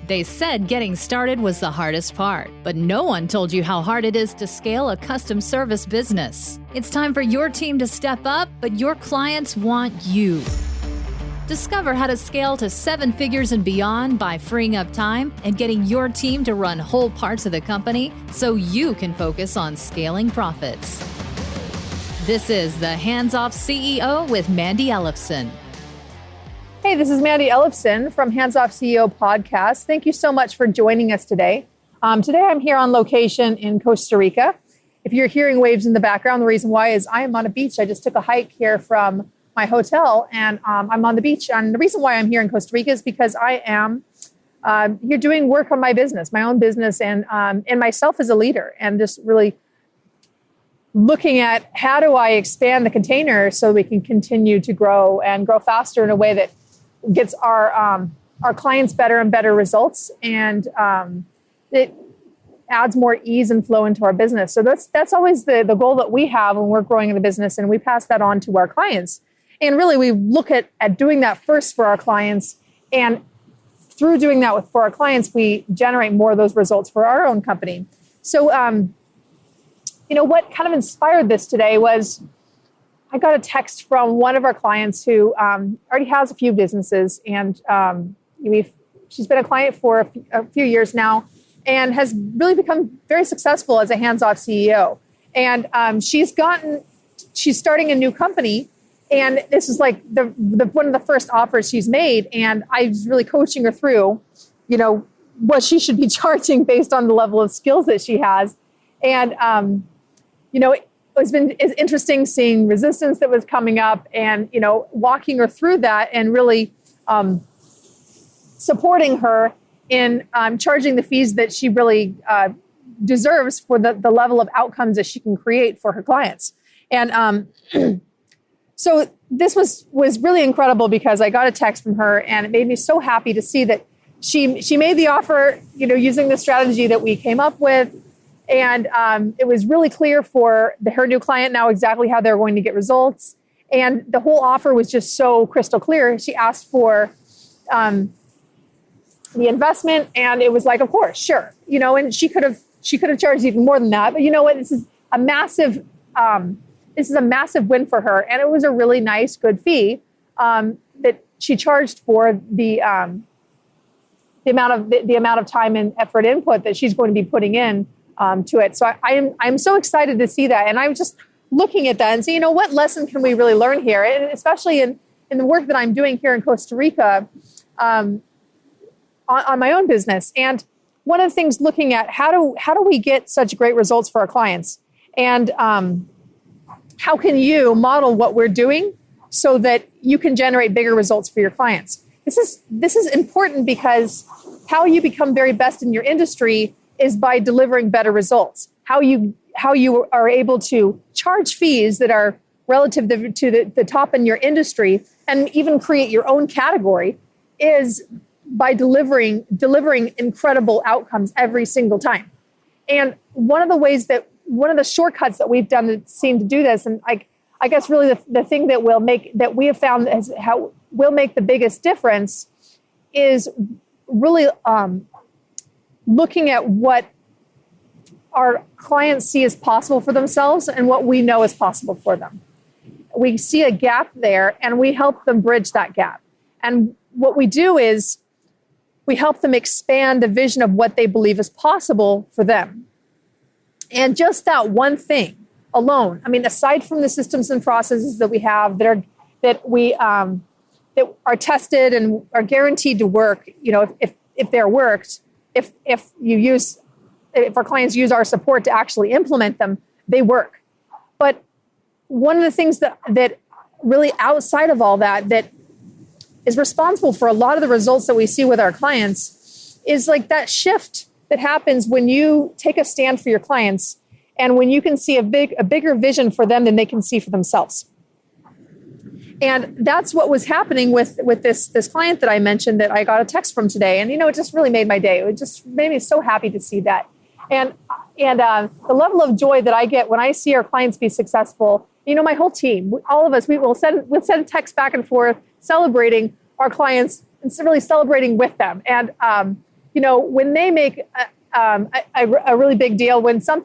They said getting started was the hardest part, but no one told you how hard it is to scale a custom service business. It's time for your team to step up, but your clients want you. Discover how to scale to 7 figures and beyond by freeing up time and getting your team to run whole parts of the company so you can focus on scaling profits. This is the Hands Off CEO with Mandy Ellefson. Hey, this is Mandy Ellefson from Hands Off CEO podcast. Thank you so much for joining us today. Today I'm here on location in Costa Rica. If you're hearing waves in the background, the reason why is I am on a beach. I just took a hike here from my hotel and I'm on the beach. And the reason why I'm here in Costa Rica is because I am here doing work on my business, my own business, and myself as a leader, and just really looking at how do I expand the container so we can continue to grow and grow faster in a way that gets our clients better and better results, and it adds more ease and flow into our business. So that's always the goal that we have when we're growing in the business, and we pass that on to our clients. And really, we look at doing that first for our clients, and through doing that for our clients, we generate more of those results for our own company. So, what kind of inspired this today was I got a text from one of our clients who already has a few businesses, and she's been a client for a few years now and has really become very successful as a hands-off CEO. And she's starting a new company, and this is like the one of the first offers she's made. And I was really coaching her through, what she should be charging based on the level of skills that she has. And it's interesting seeing resistance that was coming up, and walking her through that, and really supporting her in charging the fees that she really deserves for the level of outcomes that she can create for her clients. And so this was really incredible, because I got a text from her, and it made me so happy to see that she made the offer, using the strategy that we came up with. And it was really clear for her new client now exactly how they're going to get results. And the whole offer was just so crystal clear. She asked for the investment, and it was like, of course, sure. And she could have charged even more than that. But you know what? This is a massive win for her. And it was a really nice, good fee that she charged for the amount of time and effort input that she's going to be putting in to it. So I'm so excited to see that. And I'm just looking at that and saying, what lesson can we really learn here? And especially in the work that I'm doing here in Costa Rica on my own business. And one of the things looking at how do we get such great results for our clients? And how can you model what we're doing so that you can generate bigger results for your clients? This is important, because how you become very best in your industry is by delivering better results. How you are able to charge fees that are relative to the top in your industry, and even create your own category, is by delivering incredible outcomes every single time. And one of the shortcuts that we've done to seem to do this, and I guess really the thing that we have found as how will make the biggest difference, is really looking at what our clients see as possible for themselves and what we know is possible for them. We see a gap there, and we help them bridge that gap. And what we do is we help them expand the vision of what they believe is possible for them. And just that one thing alone, aside from the systems and processes that we have that are tested and are guaranteed to work, if they're worked, if our clients use our support to actually implement them, they work. But one of the things that really outside of all that is responsible for a lot of the results that we see with our clients is like that shift that happens when you take a stand for your clients, and when you can see a bigger vision for them than they can see for themselves. And that's what was happening with this client that I mentioned that I got a text from today. And, it just really made my day. It just made me so happy to see that. And the level of joy that I get when I see our clients be successful, my whole team, all of us, we'll send texts back and forth celebrating our clients and really celebrating with them. And, when they make a really big deal, when some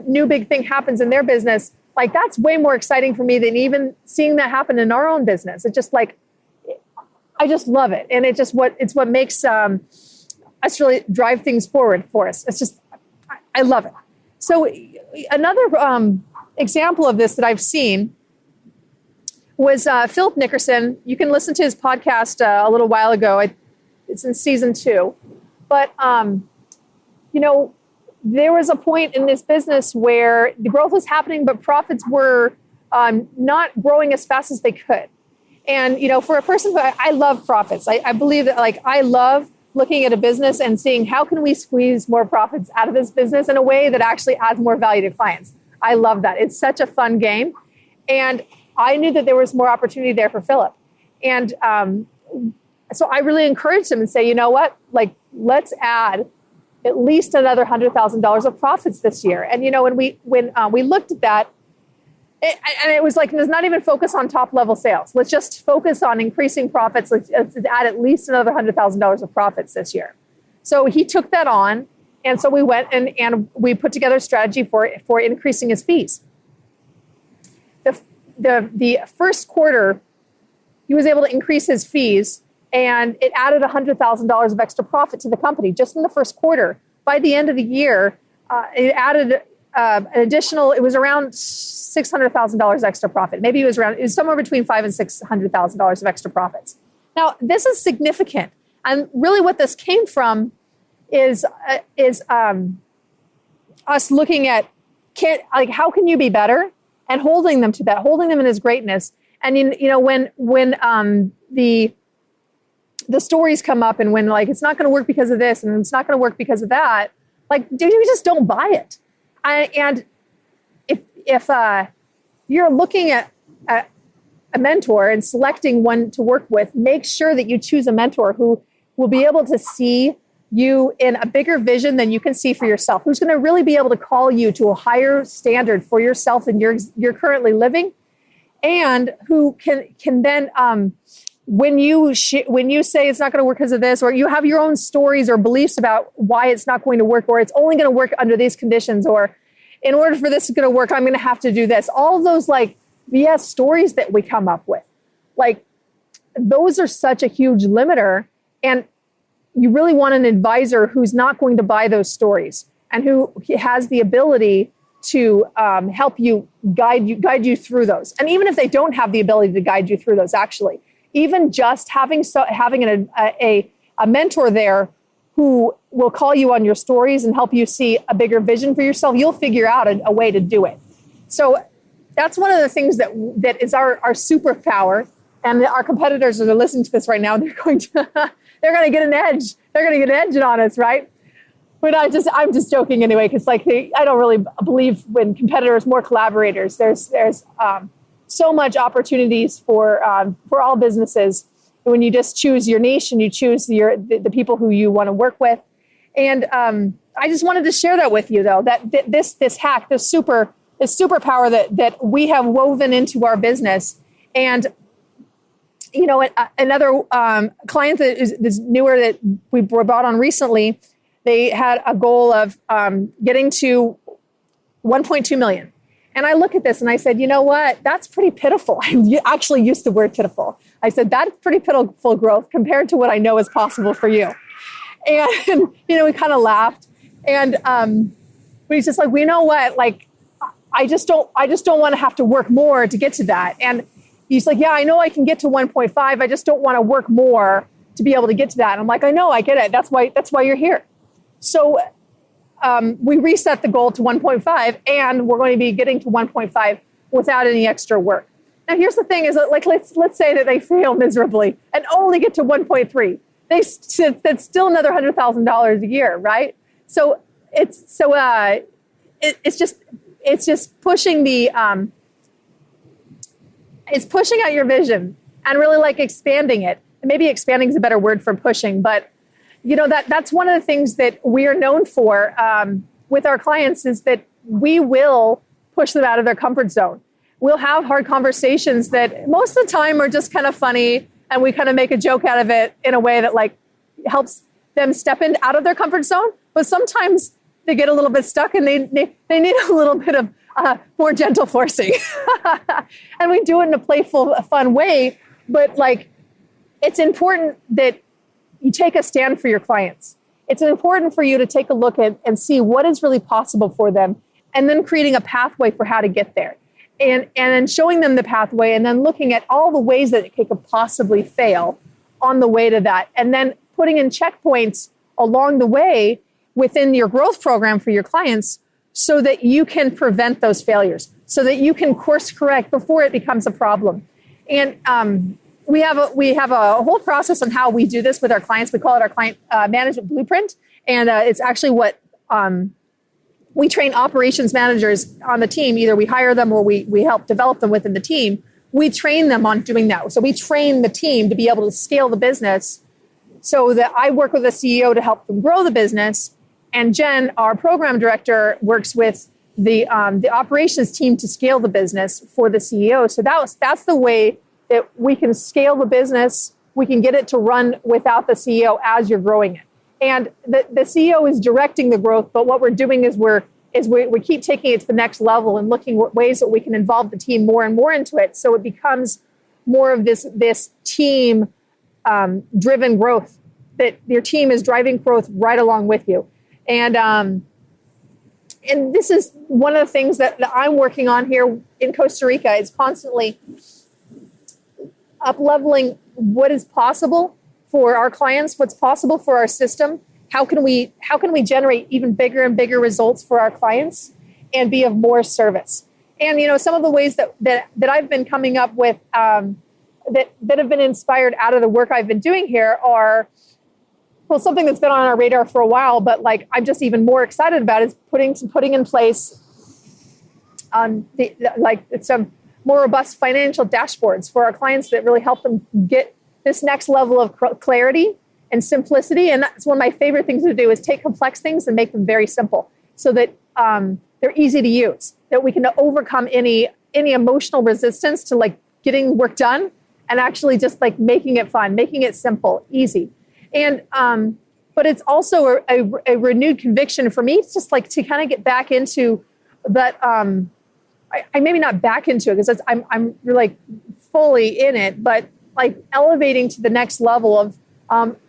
new big thing happens in their business, like that's way more exciting for me than even seeing that happen in our own business. It's just like, I just love it. And it's what makes us really drive things forward for us. It's just, I love it. So another example of this that I've seen was Philip Nickerson. You can listen to his podcast a little while ago. It's in season 2. But, there was a point in this business where the growth was happening, but profits were not growing as fast as they could. And, for a person who I love profits, I believe that I love looking at a business and seeing how can we squeeze more profits out of this business in a way that actually adds more value to clients. I love that. It's such a fun game. And I knew that there was more opportunity there for Philip. And so I really encouraged him and say, you know what, let's add at least another $100,000 of profits this year. And, when we looked at that, and it was like, let's not even focus on top level sales. Let's just focus on increasing profits. Let's add at least another $100,000 of profits this year. So he took that on. And so we went and we put together a strategy for increasing his fees. The first quarter, he was able to increase his fees, and it added $100,000 of extra profit to the company just in the first quarter. By the end of the year, it added an additional, it was around $600,000 extra profit. Maybe it was somewhere between $500,000 and $600,000 of extra profits. Now, this is significant. And really what this came from is us looking at, how can you be better? And holding them to that, holding them in his greatness. And when the stories come up, and when it's not going to work because of this, and it's not going to work because of that, we just don't buy it. And if you're looking at a mentor and selecting one to work with, make sure that you choose a mentor who will be able to see you in a bigger vision than you can see for yourself, who's going to really be able to call you to a higher standard for yourself than you're currently living, and who can then, when you say it's not going to work because of this, or you have your own stories or beliefs about why it's not going to work, or it's only going to work under these conditions, or in order for this to work, I'm going to have to do this. All of those BS stories that we come up with, those are such a huge limiter. And you really want an advisor who's not going to buy those stories, and who has the ability to help you guide you through those. And even if they don't have the ability to guide you through those, actually, even just having a mentor there who will call you on your stories and help you see a bigger vision for yourself, you'll figure out a way to do it. So that's one of the things that is our superpower. And our competitors that are listening to this right now, they're going to get an edge. They're going to get an edge on us, right? But I'm just joking anyway, because I don't really believe in competitors, more collaborators. There's so much opportunities for all businesses when you just choose your niche and you choose the people who you want to work with. And I just wanted to share that with you, though, that this hack, this superpower that we have woven into our business. And another client that is newer that we brought on recently, they had a goal of getting to 1.2 million. And I look at this and I said, you know what? That's pretty pitiful. I actually used the word pitiful. I said, that's pretty pitiful growth compared to what I know is possible for you. And, we kind of laughed. And but he's just you know what? I just don't want to have to work more to get to that. And he's like, yeah, I know I can get to 1.5. I just don't want to work more to be able to get to that. And I'm like, I know, I get it. That's why you're here. So we reset the goal to 1.5, and we're going to be getting to 1.5 without any extra work. Now, here's the thing: is that let's say that they fail miserably and only get to 1.3. That's still another $100,000 a year, right? So it's just pushing the it's pushing out your vision and really expanding it. And maybe expanding is a better word for pushing, but that's one of the things that we are known for with our clients, is that we will push them out of their comfort zone. We'll have hard conversations that most of the time are just kind of funny, and we kind of make a joke out of it in a way that helps them step in out of their comfort zone, but sometimes they get a little bit stuck and they need a little bit of more gentle forcing. And we do it in a playful, fun way, but like, it's important that you take a stand for your clients. It's important for you to take a look at and see what is really possible for them, and then creating a pathway for how to get there. And then showing them the pathway, and then looking at all the ways that it could possibly fail on the way to that. And then putting in checkpoints along the way within your growth program for your clients so that you can prevent those failures, so that you can course correct before it becomes a problem. And we have a whole process on how we do this with our clients. We call it our client management blueprint. And it's actually what we train operations managers on the team. Either we hire them or we help develop them within the team. We train them on doing that. So we train the team to be able to scale the business, so that I work with a CEO to help them grow the business. And Jen, our program director, works with the operations team to scale the business for the CEO. So that's the way that we can scale the business. We can get it to run without the CEO as you're growing it. And the CEO is directing the growth, but what we're doing is we keep taking it to the next level and looking at ways that we can involve the team more and more into it, so it becomes more of this team driven growth, that your team is driving growth right along with you. And this is one of the things that I'm working on here in Costa Rica, is constantly up-leveling what is possible for our clients, what's possible for our system. How can we generate even bigger and bigger results for our clients and be of more service? And, some of the ways that I've been coming up with that have been inspired out of the work I've been doing here are, well, something that's been on our radar for a while, but like I'm just even more excited about is putting in place some more robust financial dashboards for our clients that really help them get this next level of clarity and simplicity. And that's one of my favorite things to do, is take complex things and make them very simple, so that they're easy to use, that we can overcome any emotional resistance to like getting work done, and actually just like making it fun, making it simple, easy. And but it's also a renewed conviction for me. It's just like to kind of get back into that. I maybe not back into it, because I'm like fully in it, but like elevating to the next level of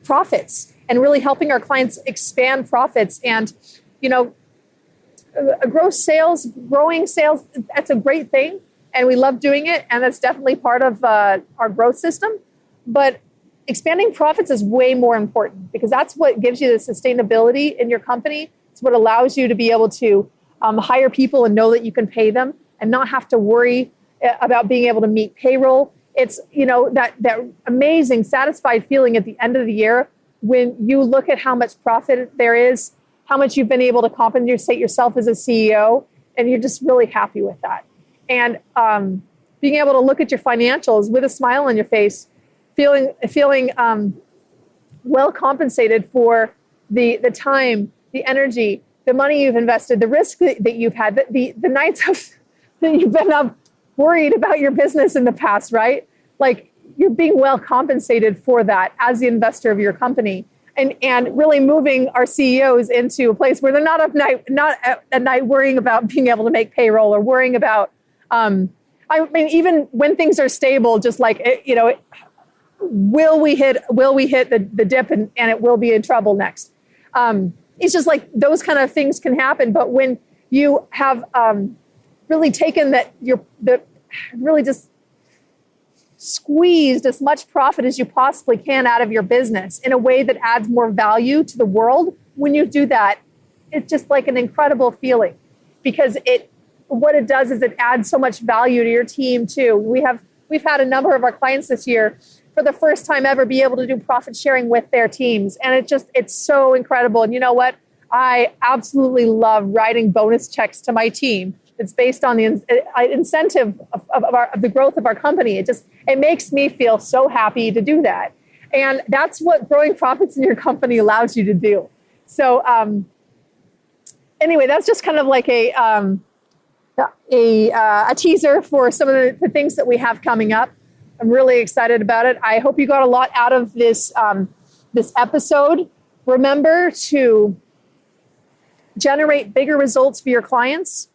profits, and really helping our clients expand profits. And growing sales, that's a great thing, and we love doing it, and that's definitely part of our growth system. But expanding profits is way more important, because that's what gives you the sustainability in your company. It's what allows you to be able to hire people and know that you can pay them, and not have to worry about being able to meet payroll. It's, that amazing, satisfied feeling at the end of the year when you look at how much profit there is, how much you've been able to compensate yourself as a CEO, and you're just really happy with that. And being able to look at your financials with a smile on your face, feeling well compensated for the time, the energy, the money you've invested, the risk that you've had, the nights that you've been up worried about your business in the past, right? Like, you're being well compensated for that as the investor of your company, and really moving our CEOs into a place where they're not at night worrying about being able to make payroll, or worrying about, even when things are stable, just like, will we hit the dip and it will be in trouble next. It's just like those kind of things can happen. But when you have really taken really just squeezed as much profit as you possibly can out of your business in a way that adds more value to the world, when you do that, it's just like an incredible feeling, because what it does is it adds so much value to your team too. We've had a number of our clients this year, for the first time ever, be able to do profit sharing with their teams. And it's so incredible. And you know what? I absolutely love writing bonus checks to my team. It's based on the incentive of the growth of our company. It makes me feel so happy to do that. And that's what growing profits in your company allows you to do. So anyway, that's just kind of like a teaser for some of the things that we have coming up. I'm really excited about it. I hope you got a lot out of this episode. remember to generate bigger results for your clients,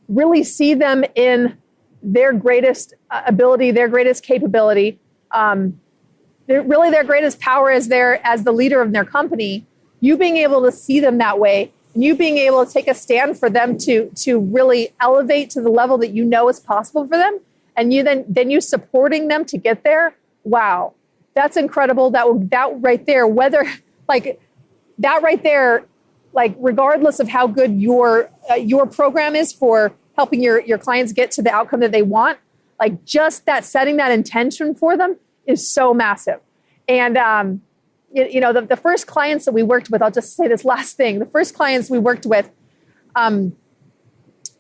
really see them in their greatest ability, their greatest capability, their greatest power as the leader of their company. You being able to see them that way, and you being able to take a stand for them to really elevate to the level that you know is possible for them, and you then you supporting them to get there. Wow, that's incredible. That right there, regardless of how good your program is for helping your clients get to the outcome that they want, like just that setting that intention for them is so massive. And the first clients that we worked with, I'll just say this last thing. The first clients we worked with, I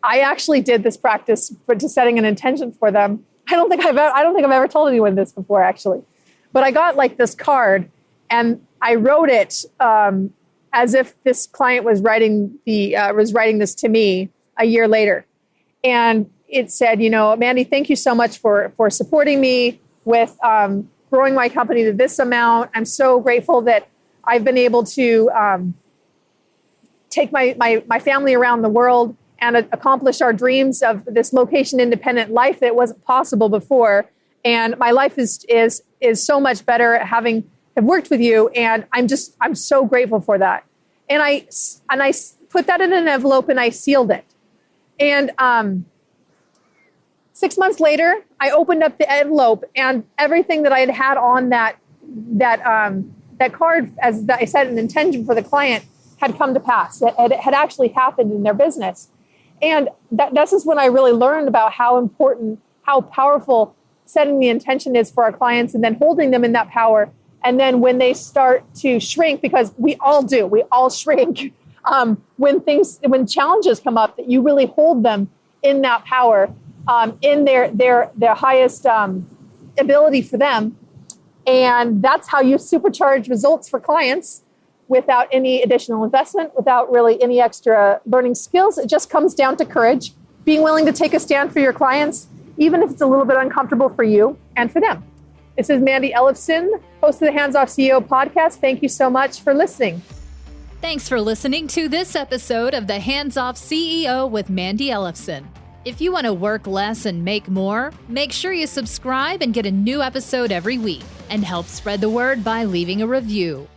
actually did this practice to setting an intention for them. I don't think I've ever told anyone this before, actually. But I got like this card, and I wrote it as if this client was writing this to me a year later. And it said, Mandy, thank you so much for supporting me with growing my company to this amount. I'm so grateful that I've been able to take my family around the world and accomplish our dreams of this location-independent life that wasn't possible before. And my life is so much better having worked with you, and I'm so grateful for that. And I put that in an envelope and I sealed it. And 6 months later, I opened up the envelope, and everything that I had on that card, as I said, an intention for the client, had come to pass. It had actually happened in their business. And this is when I really learned about how important, how powerful setting the intention is for our clients, and then holding them in that power. And then when they start to shrink, because we all shrink, when challenges come up, that you really hold them in that power, in their highest ability for them. And that's how you supercharge results for clients without any additional investment, without really any extra learning skills. It just comes down to courage, being willing to take a stand for your clients, even if it's a little bit uncomfortable for you and for them. This is Mandy Ellefson, host of the Hands Off CEO podcast. Thank you so much for listening. Thanks for listening to this episode of the Hands Off CEO with Mandy Ellefson. If you want to work less and make more, make sure you subscribe and get a new episode every week, and help spread the word by leaving a review.